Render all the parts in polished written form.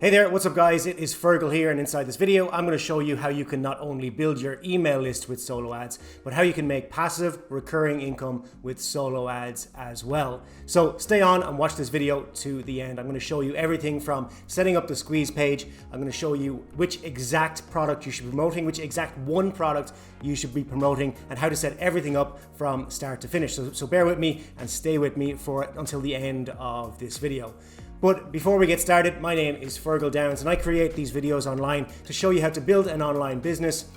Hey there, what's up guys? It is Fergal here, and inside this video I'm going to show you how you can not only build your email list with solo ads, but how you can make passive recurring income with solo ads as well. So stay on and watch this video to the end. I'm going to show you everything from setting up the squeeze page. I'm going to show you which exact product you should be promoting, which exact one product you should be promoting, and how to set everything up from start to finish. So bear with me and stay with me until the end of this video. But before we get started, my name is Fergal Downs and I create these videos online to show you how to build an online business,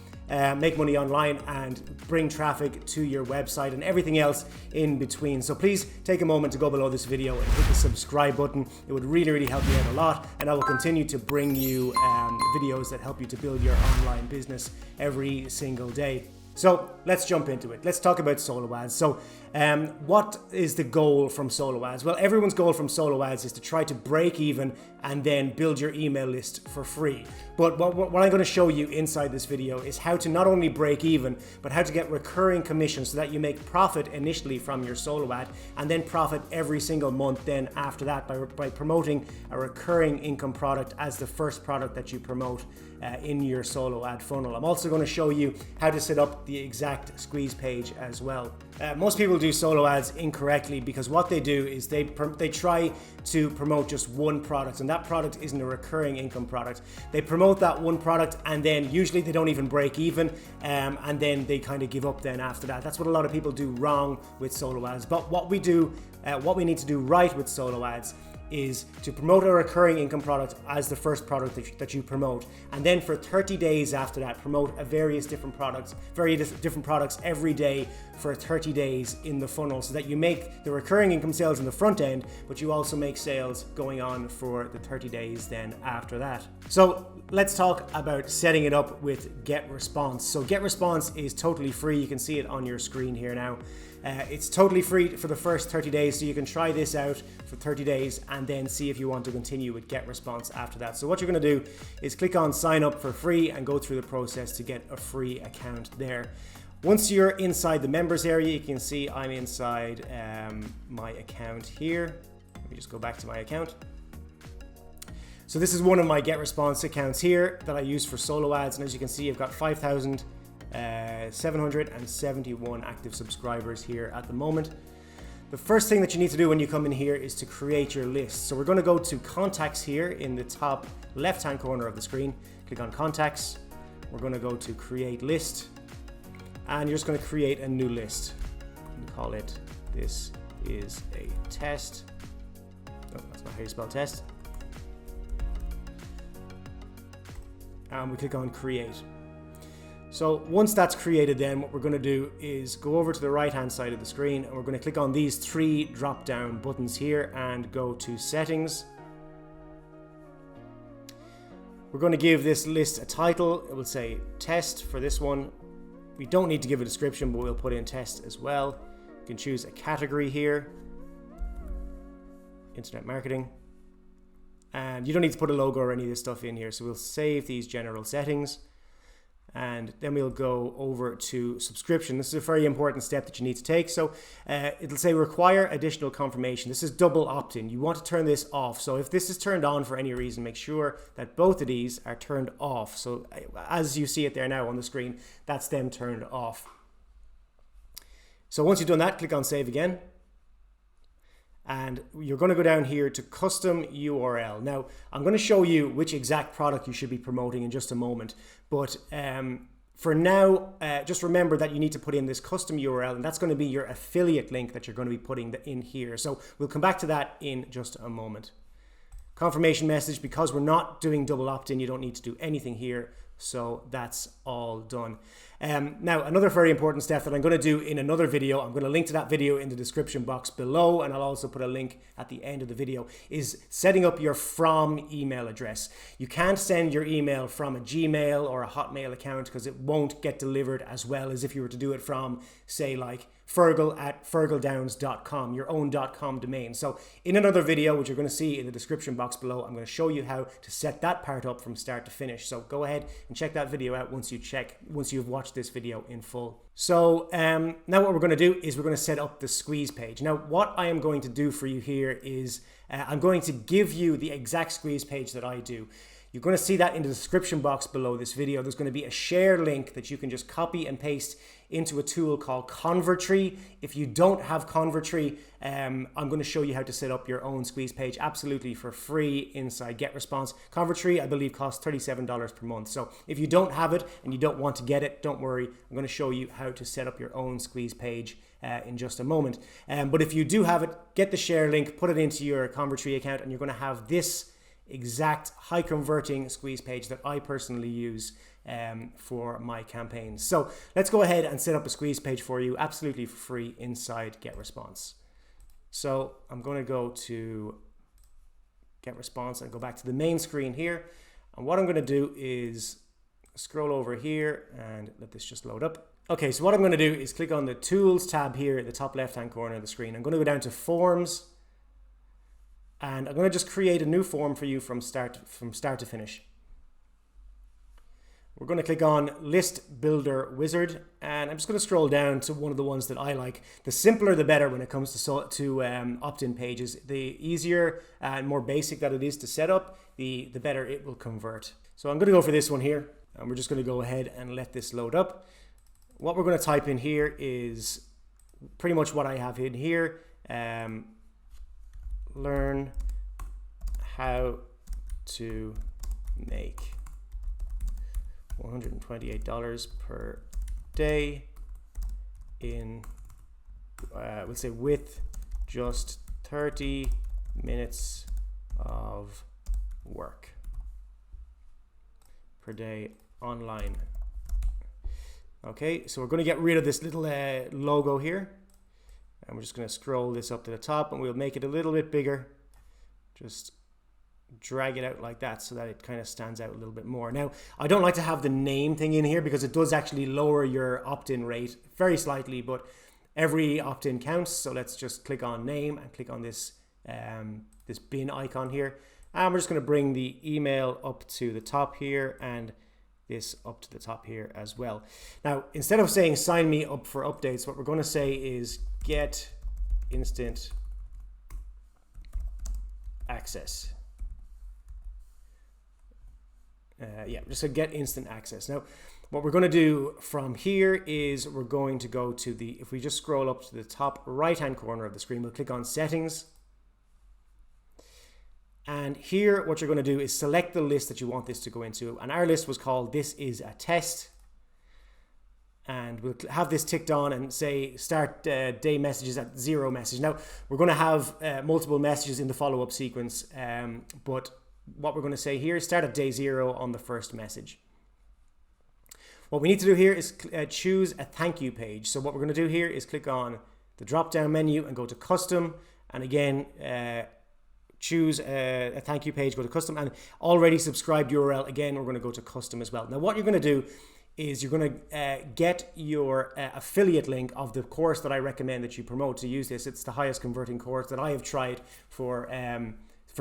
make money online and bring traffic to your website and everything else in between. So please take a moment to go below this video and hit the subscribe button. It would really help me out a lot, and I will continue to bring you videos that help you to build your online business every single day. So let's jump into it. Let's talk about solo ads. So what is the goal from solo ads? Well, everyone's goal from solo ads is to try to break even and then build your email list for free. But what I'm going to show you inside this video is how to not only break even, but how to get recurring commissions so that you make profit initially from your solo ad and then profit every single month then after that by promoting a recurring income product as the first product that you promote in your solo ad funnel. I'm also going to show you how to set up the exact squeeze page as well. Most people do solo ads incorrectly because what they do is they try to promote just one product, and that product isn't a recurring income product. They promote that one product and then usually they don't even break even, and then they kind of give up then after that. That's what a lot of people do wrong with solo ads. But what we need to do right with solo ads is to promote a recurring income product as the first product that you promote, and then for 30 days after that promote various different products every day for 30 days in the funnel, so that you make the recurring income sales in the front end, but you also make sales going on for the 30 days then after that. So let's talk about setting it up with GetResponse. So GetResponse is totally free. You can see it on your screen here now. It's totally free for the first 30 days, so you can try this out for 30 days and then see if you want to continue with GetResponse after that. So what you're going to do is click on sign up for free and go through the process to get a free account there. Once you're inside the members area, you can see I'm inside my account here. Let me just go back to my account. So this is one of my GetResponse accounts here that I use for solo ads, and as you can see, I've got 5,771 active subscribers here at the moment. The first thing that you need to do when you come in here is to create your list. So we're going to go to contacts here in the top left hand corner of the screen. Click on contacts. We're going to go to create list, and you're just going to create a new list and call it "This is a test." No, that's not how you spell test. And we click on create. So once that's created, then what we're going to do is go over to the right hand side of the screen, and we're going to click on these three drop down buttons here and go to settings. We're going to give this list a title. It will say test for this one. We don't need to give a description, but we'll put in test as well. You can choose a category here, internet marketing, and you don't need to put a logo or any of this stuff in here. So we'll save these general settings. And then we'll go over to subscription. This is a very important step that you need to take. So it'll say require additional confirmation. This is double opt-in. You want to turn this off. So if this is turned on for any reason, make sure that both of these are turned off. So as you see it there now on the screen, that's them turned off. So once you've done that, click on save again. And you're going to go down here to custom URL. Now, I'm going to show you which exact product you should be promoting in just a moment. But for now, just remember that you need to put in this custom URL, and that's going to be your affiliate link that you're going to be putting in here. So we'll come back to that in just a moment. Confirmation message, because we're not doing double opt-in, you don't need to do anything here. So that's all done. Now, another very important step that I'm going to do in another video, I'm going to link to that video in the description box below, and I'll also put a link at the end of the video, is setting up your from email address. You can't send your email from a Gmail or a Hotmail account because it won't get delivered as well as if you were to do it from, say, like fergal@fergaldowns.com, your own .com domain. So in another video, which you're going to see in the description box below, I'm going to show you how to set that part up from start to finish. So go ahead and check that video out once you've watched this video in full. So now what we're going to do is we're going to set up the squeeze page. Now what I am going to do for you here is I'm going to give you the exact squeeze page that I do. You're going to see that in the description box below this video. There's going to be a share link that you can just copy and paste into a tool called convertri. If you don't have convertri, I'm going to show you how to set up your own squeeze page absolutely for free inside GetResponse. Convertri, I believe, costs $37 per month. So if you don't have it and you don't want to get it, don't worry. I'm going to show you how to set up your own squeeze page in just a moment. But if you do have it, get the share link, put it into your convertri account, and you're going to have this exact high converting squeeze page that I personally use for my campaigns. So let's go ahead and set up a squeeze page for you absolutely for free inside GetResponse. So I'm going to go to GetResponse and go back to the main screen here. And what I'm going to do is scroll over here and let this just load up. Okay, so what I'm going to do is click on the Tools tab here at the top left hand corner of the screen. I'm going to go down to Forms. And I'm going to just create a new form for you from start to finish. We're going to click on List Builder Wizard, and I'm just going to scroll down to one of the ones that I like. The simpler the better when it comes to opt-in pages. The easier and more basic that it is to set up, the better it will convert. So I'm going to go for this one here, and we're just going to go ahead and let this load up. What we're going to type in here is pretty much what I have in here. Learn how to make $128 per day in, we'll say with just 30 minutes of work per day online. Okay, so we're going to get rid of this little logo here. And we're just going to scroll this up to the top, and we'll make it a little bit bigger. Just drag it out like that so that it kind of stands out a little bit more. Now, I don't like to have the name thing in here because it does actually lower your opt-in rate very slightly, but every opt-in counts. So let's just click on name and click on this, this bin icon here. And we're just going to bring the email up to the top here and this up to the top here as well. Now, instead of saying sign me up for updates, what we're going to say is get instant access. Just a get instant access. Now, what we're going to do from here is we're going to go to the, if we just scroll up to the top right hand corner of the screen, we'll click on settings. And here, what you're going to do is select the list that you want this to go into. And our list was called This Is a Test. And we'll have this ticked on and say start day messages at 0 message. Now, we're going to have multiple messages in the follow-up sequence. But what we're going to say here is start at day 0 on the first message. What we need to do here is choose a thank you page. So what we're going to do here is click on the drop-down menu and go to custom. And again, choose a thank you page, go to custom, and already subscribed URL. Again, we're going to go to custom as well. Now, what you're going to do is you're going to get your affiliate link of the course that I recommend that you promote to use this. It's the highest converting course that I have tried for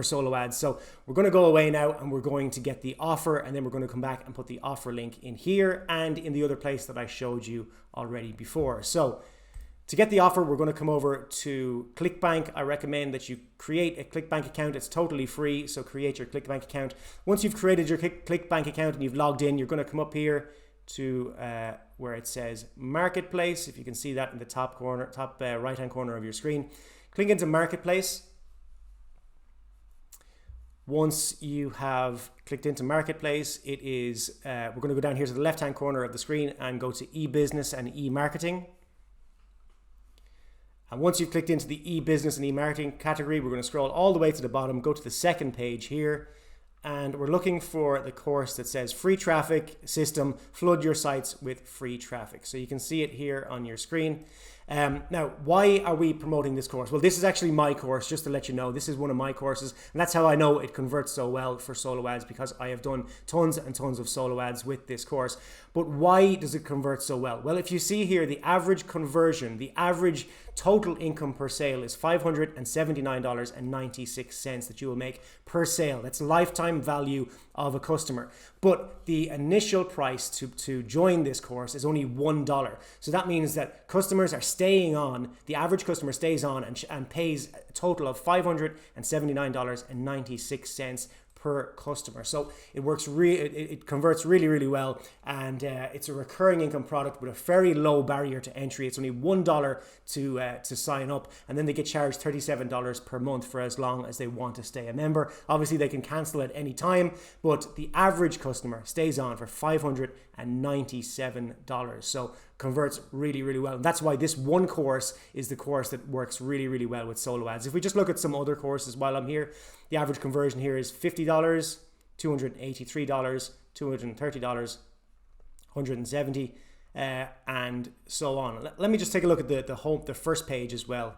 solo ads. So we're going to go away now and we're going to get the offer, and then we're going to come back and put the offer link in here and in the other place that I showed you already before. So to get the offer, we're going to come over to ClickBank. I recommend that you create a ClickBank account. It's totally free, so create your ClickBank account. Once you've created your ClickBank account and you've logged in, you're going to come up here to where it says Marketplace. If you can see that in the top corner, top right-hand corner of your screen. Click into Marketplace. Once you have clicked into Marketplace, it is we're going to go down here to the left-hand corner of the screen and go to e-business and e-marketing. And once you've clicked into the e-business and e-marketing category, we're going to scroll all the way to the bottom, go to the second page here, and we're looking for the course that says free traffic system, flood your sites with free traffic. So you can see it here on your screen. Now, why are we promoting this course? Well, this is actually my course, just to let you know. This is one of my courses, and that's how I know it converts so well for solo ads, because I have done tons and tons of solo ads with this course. But why does it convert so well? Well, if you see here, the average conversion, the average total income per sale is $579.96 that you will make per sale. That's lifetime value of a customer. But the initial price to join this course is only $1. So that means that customers are staying on, the average customer stays on and pays a total of $579.96 per customer. So it works it converts really well, and it's a recurring income product with a very low barrier to entry. It's only $1 to sign up, and then they get charged $37 per month for as long as they want to stay a member. Obviously they can cancel at any time, but the average customer stays on for $597. So converts really well, and that's why this one course is the course that works really well with solo ads. If we just look at some other courses while I'm here, the average conversion here is $50, $283, $230, $170, and so on. Let me just take a look at the first page as well.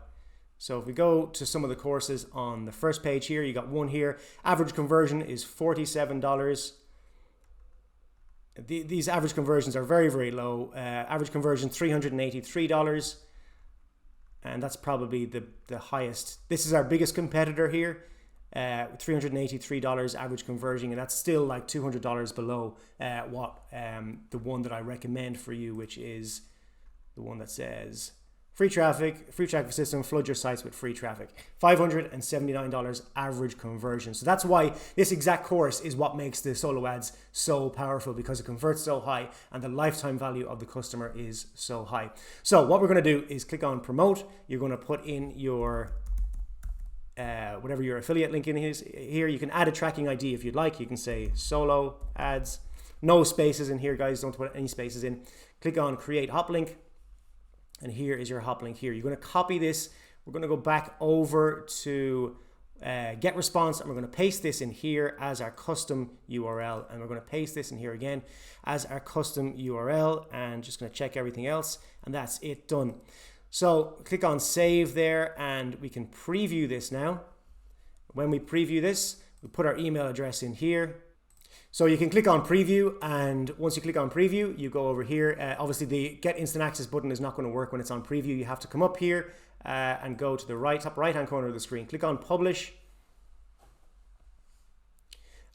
So if we go to some of the courses on the first page here, you got one here. Average conversion is $47. These average conversions are very low. Average conversion $383, and that's probably the highest. This is our biggest competitor here, $383 average conversion, and that's still like $200 below what the one that I recommend for you, which is the one that says free traffic system, flood your sites with free traffic. $579 average conversion. So that's why this exact course is what makes the solo ads so powerful, because it converts so high and the lifetime value of the customer is so high. So what we're going to do is click on promote. You're going to put in your whatever your affiliate link in is here. You can add a tracking ID if you'd like. You can say solo ads, no spaces in here, guys. Don't put any spaces in. Click on create hop link. And here is your hop link here. You're going to copy this. We're going to go back over to get response, and we're going to paste this in here as our custom URL. And we're going to paste this in here again as our custom URL, and just going to check everything else. And that's it, done. So click on save there, and we can preview this now. When we preview this, we put our email address in here. So you can click on preview, and once you click on preview, you go over here. Obviously the get instant access button is not going to work when it's on preview. You have to come up here and go to the top right hand corner of the screen. Click on publish.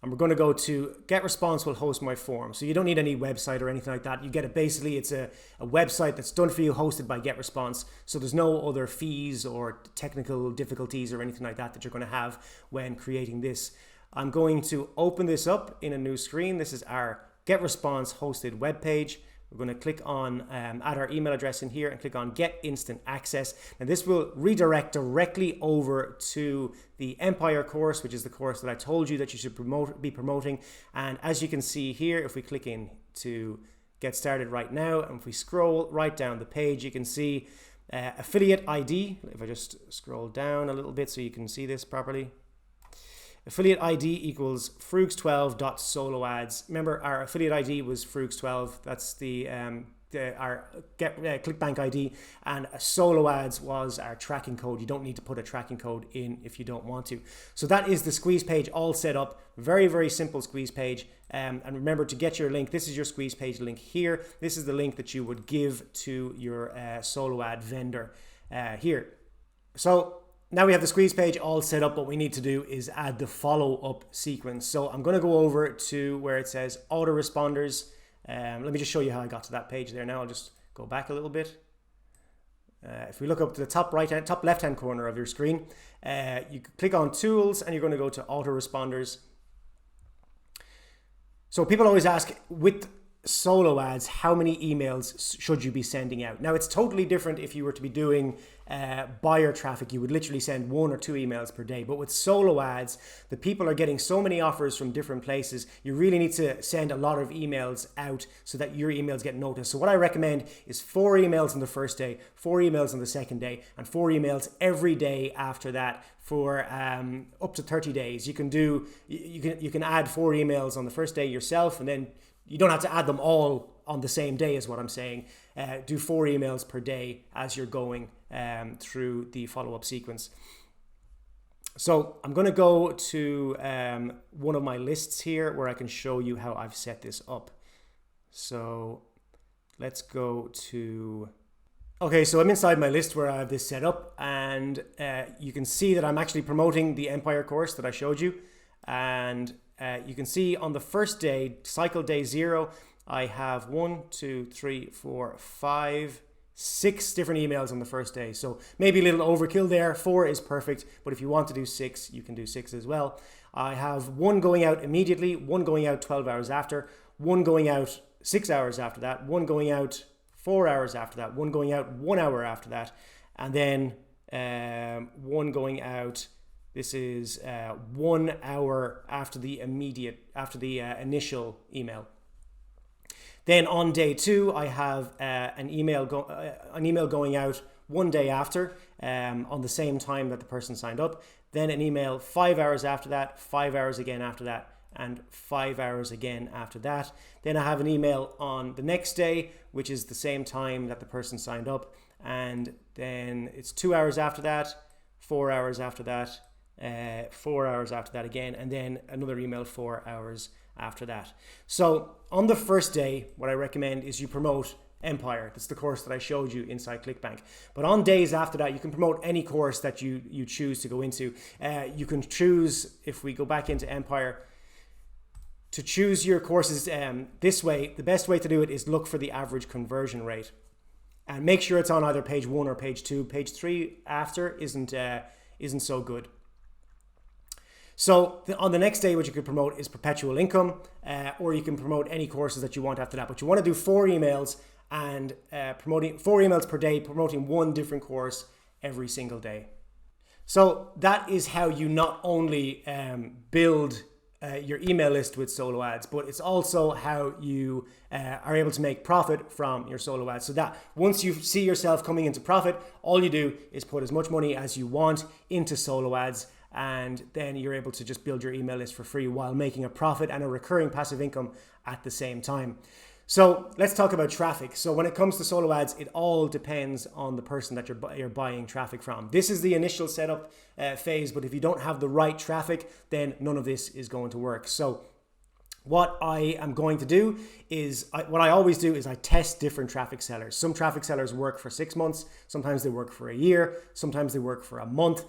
And we're going to go to get response will host my form. So you don't need any website or anything like that. You get it basically, it's a website that's done for you, hosted by Get Response. So there's no other fees or technical difficulties or anything like that you're going to have when creating this. I'm going to open this up in a new screen. This is our Get Response hosted web page. We're going to click on add our email address in here and click on Get Instant Access. And this will redirect directly over to the Empire course, which is the course that I told you that you should be promoting. And as you can see here, if we click in to get started right now, and if we scroll right down the page, you can see affiliate ID. If I just scroll down a little bit so you can see this properly. Affiliate ID equals frugs12.soloads. Remember, our affiliate ID was frugs12. That's our ClickBank ID, and a solo ads was our tracking code. You don't need to put a tracking code in if you don't want to. So that is the squeeze page all set up. Very simple squeeze page. And remember to get your link. This is your squeeze page link here. This is the link that you would give to your solo ad vendor here. So now we have the squeeze page all set up. What we need to do is add the follow-up sequence. So I'm going to go over to where it says autoresponders. Let me just show you how I got to that page there. Now I'll just go back a little bit. If we look up to the top left-hand corner of your screen, you click on tools, and you're going to go to autoresponders. So people always ask, with solo ads, how many emails should you be sending out? Now, it's totally different if you were to be doing buyer traffic. You would literally send 1 or 2 emails per day. But with solo ads, the people are getting so many offers from different places. You really need to send a lot of emails out so that your emails get noticed. So what I recommend is 4 emails on the first day, 4 emails on the second day, and 4 emails every day after that for up to 30 days. You can add 4 emails on the first day yourself, and then you don't have to add them all on the same day is what I'm saying. Do 4 emails per day as you're going through the follow-up sequence. So I'm going to go to one of my lists here where I can show you how I've set this up. So let's go to... Okay, so I'm inside my list where I have this set up, and you can see that I'm actually promoting the Empire course that I showed you. And you can see on the first day, cycle day 0, I have 1, 2, 3, 4, 5, 6 different emails on the first day. So maybe a little overkill there. 4 is perfect, but if you want to do 6, you can do 6 as well. I have 1 going out immediately, 1 going out 12 hours after, 1 going out 6 hours after that, 1 going out 4 hours after that, 1 going out 1 hour after that, and then 1 going out. This is 1 hour after the initial email. Then on day 2, I have an email going out 1 day after, on the same time that the person signed up. Then an email 5 hours after that, 5 hours again after that, and 5 hours again after that. Then I have an email on the next day, which is the same time that the person signed up, and then it's 2 hours after that, 4 hours after that, 4 hours after that again, and then another email 4 hours after that. So on the first day, what I recommend is you promote Empire. That's the course that I showed you inside ClickBank. But on days after that, you can promote any course that you choose to go into. You can choose, if we go back into Empire, to choose your courses this way. The best way to do it is look for the average conversion rate, and make sure it's on either page 1 or page 2. Page 3 after isn't so good. So on the next day, what you could promote is perpetual income, or you can promote any courses that you want after that. But you want to do 4 emails and promoting 4 emails per day, promoting 1 different course every single day. So that is how you not only build your email list with solo ads, but it's also how you are able to make profit from your solo ads. So that once you see yourself coming into profit, all you do is put as much money as you want into solo ads, and then you're able to just build your email list for free while making a profit and a recurring passive income at the same time. So let's talk about traffic. So when it comes to solo ads, it all depends on the person that you're buying traffic from. This is the initial setup phase, but if you don't have the right traffic, then none of this is going to work. So what I am going to do is, what I always do is I test different traffic sellers. Some traffic sellers work for 6 months, sometimes they work for a year, sometimes they work for a month.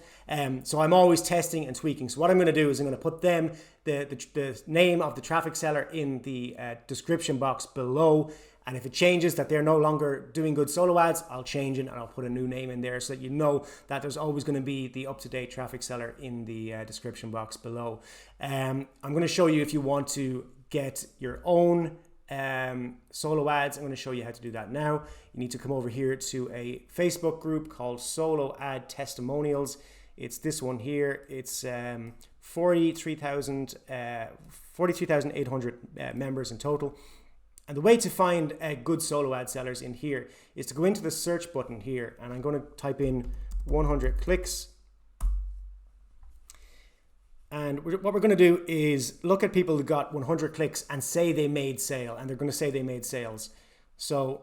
So I'm always testing and tweaking. So what I'm going to do is I'm going to put them, the name of the traffic seller in the description box below. And if it changes that they're no longer doing good solo ads, I'll change it and I'll put a new name in there so that you know that there's always going to be the up-to-date traffic seller in the description box below. I'm going to show you, if you want to get your own solo ads, I'm going to show you how to do that now. You need to come over here to a Facebook group called Solo Ad Testimonials. It's this one here. It's 43,800 members in total. And the way to find good solo ad sellers in here is to go into the search button here, and I'm going to type in 100 clicks. And what we're going to do is look at people who got 100 clicks and say they made sale, and they're going to say they made sales. So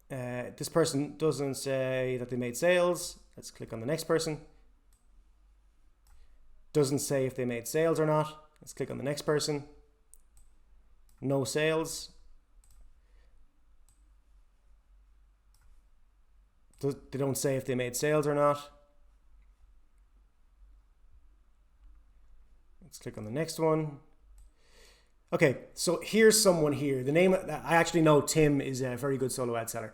this person doesn't say that they made sales. Let's click on the next person. Doesn't say if they made sales or not. Let's click on the next person. No sales. They don't say if they made sales or not. Let's click on the next one. Okay, so here's someone here. The name, I actually know Tim is a very good solo ad seller.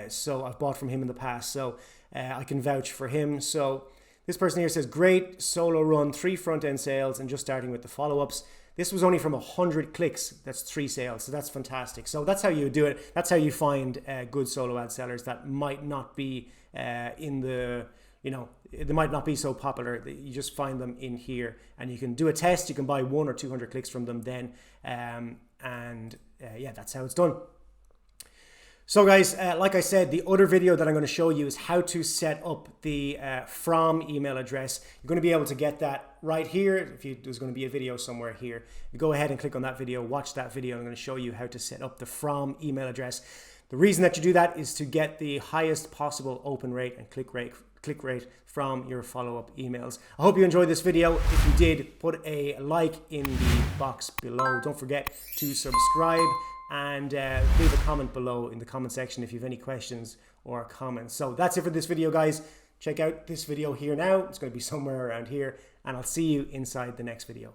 So I've bought from him in the past, so I can vouch for him. So this person here says, great solo run, 3 front-end sales and just starting with the follow-ups. This was only from 100 clicks. That's 3 sales. So that's fantastic. So that's how you do it. That's how you find good solo ad sellers that might not be in the, they might not be so popular. You just find them in here, and you can do a test. You can buy 100 or 200 clicks from them then. Yeah, that's how it's done. So guys, like I said, the other video that I'm going to show you is how to set up the from email address. You're going to be able to get that right here. There's going to be a video somewhere here. You go ahead and click on that video, watch that video. I'm going to show you how to set up the from email address. The reason that you do that is to get the highest possible open rate and click rate from your follow-up emails. I hope you enjoyed this video. If you did, put a like in the box below. Don't forget to subscribe and leave a comment below in the comment section if you have any questions or comments. So that's it for this video, guys. Check out this video here now. It's going to be somewhere around here, and I'll see you inside the next video.